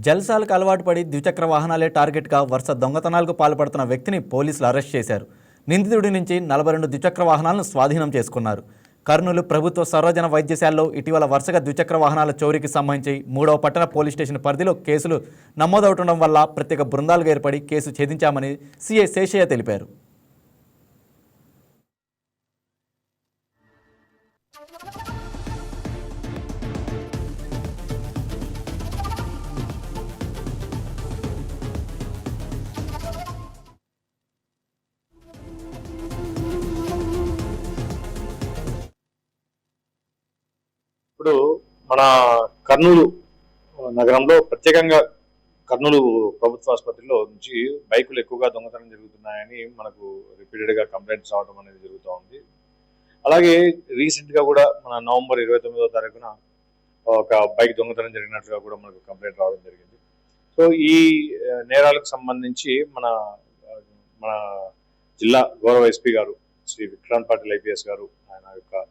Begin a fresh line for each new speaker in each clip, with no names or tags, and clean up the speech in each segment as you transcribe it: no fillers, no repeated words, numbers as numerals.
జల్సాలకు అలవాటు పడి ద్విచక్ర వాహనాలే టార్గెట్గా వరుస దొంగతనాలకు పాల్పడుతున్న వ్యక్తిని పోలీసులు అరెస్ట్ చేశారు. నిందితుడి నుంచి 42 ద్విచక్ర వాహనాలను స్వాధీనం చేసుకున్నారు. కర్నూలు ప్రభుత్వ సర్వజన వైద్యశాలలో ఇటీవల వరుసగా ద్విచక్ర వాహనాల చోరీకి సంబంధించి 3వ పట్టణ పోలీస్ స్టేషన్ పరిధిలో కేసులు నమోదవుతుండడం వల్ల ప్రత్యేక బృందాలుగా ఏర్పడి కేసు ఛేదించామని సిఐ శేషయ్య తెలిపారు.
ఇప్పుడు మన కర్నూలు నగరంలో ప్రత్యేకంగా కర్నూలు ప్రభుత్వ ఆసుపత్రిలో నుంచి బైకులు ఎక్కువగా దొంగతనం జరుగుతున్నాయని మనకు రిపీటెడ్ గా కంప్లైంట్స్ రావడం అనేది జరుగుతూ ఉంది. అలాగే రీసెంట్ గా కూడా మన నవంబర్ 29వ తారీఖున ఒక బైక్ దొంగతనం జరిగినట్లుగా కూడా మనకు కంప్లైంట్ రావడం జరిగింది. సో ఈ నేరాలకు సంబంధించి మన జిల్లా గౌరవ ఎస్పీ గారు శ్రీ విక్రాంత్ పాటిల్ ఐపీఎస్ గారు ఆయన యొక్క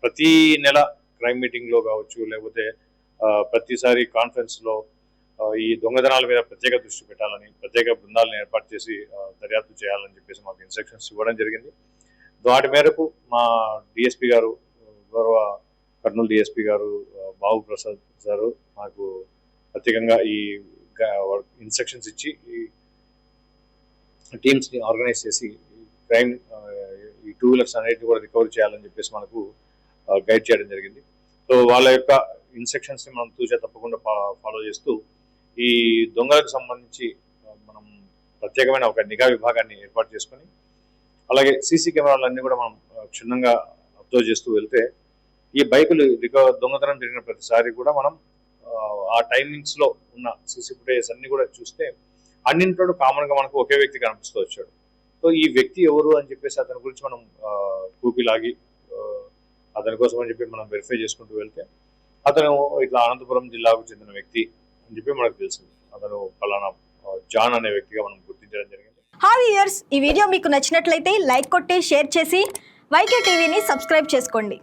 ప్రతి నెల క్రైమ్ మీటింగ్ లో కావచ్చు, లేకపోతే ప్రతిసారి కాన్ఫరెన్స్ లో ఈ దొంగతనాల మీద ప్రత్యేక దృష్టి పెట్టాలని, ప్రత్యేక బృందాలను ఏర్పాటు చేసి దర్యాప్తు చేయాలని చెప్పేసి మాకు ఇన్స్ట్రక్షన్స్ ఇవ్వడం జరిగింది. వాటి మేరకు మా డిఎస్పీ గారు, గౌరవ కర్నూలు డిఎస్పీ గారు బాబు ప్రసాద్ గారు మాకు ప్రత్యేకంగా ఈ ఇన్స్ట్రక్షన్స్ ఇచ్చి ఈ టీమ్స్ ని ఆర్గనైజ్ చేసి క్రైమ్ ఈ 2 వీలర్స్ అన్నిటిని కూడా రికవర్ చేయాలని చెప్పేసి మనకు గైడ్ చేయడం జరిగింది. సో వాళ్ళ యొక్క ఇన్స్ట్రక్షన్స్ ని మనం తూచా తప్పకుండా ఫాలో చేస్తూ ఈ దొంగలకు సంబంధించి మనం ప్రత్యేకమైన ఒక నిఘా విభాగాన్ని ఏర్పాటు చేసుకొని, అలాగే సీసీ కెమెరాలన్నీ కూడా మనం క్షుణ్ణంగా అబ్జర్వ్ చేస్తూ వెళ్తే ఈ బైకులు దొంగతనం జరిగిన ప్రతిసారి కూడా మనం ఆ టైమింగ్స్ లో ఉన్న సీసీ ఫుటేజెస్ అన్ని కూడా చూస్తే అన్నింటిలో కామన్ గా మనకు ఒకే వ్యక్తి కనిపిస్తూ వచ్చాడు. సో ఈ వ్యక్తి ఎవరు అని చెప్పేసి అతని గురించి మనం కూపిలాగి అతని కోసం అని చెప్పి మనం వెరిఫై చేసుకుంటూ వెళ్తే అతను ఇట్లా అనంతపురం జిల్లాకు చెందిన వ్యక్తి అని చెప్పి మనకు తెలిసింది. అతను ఫలానా జాన్ అనే వ్యక్తిగా మనం గుర్తించడం జరిగింది.
హాయ్ వ్యూయర్స్, ఈ వీడియో మీకు నచ్చినట్లయితే లైక్ కొట్టి షేర్ చేసి వైకే టీవీని సబ్స్క్రైబ్ చేసుకోండి.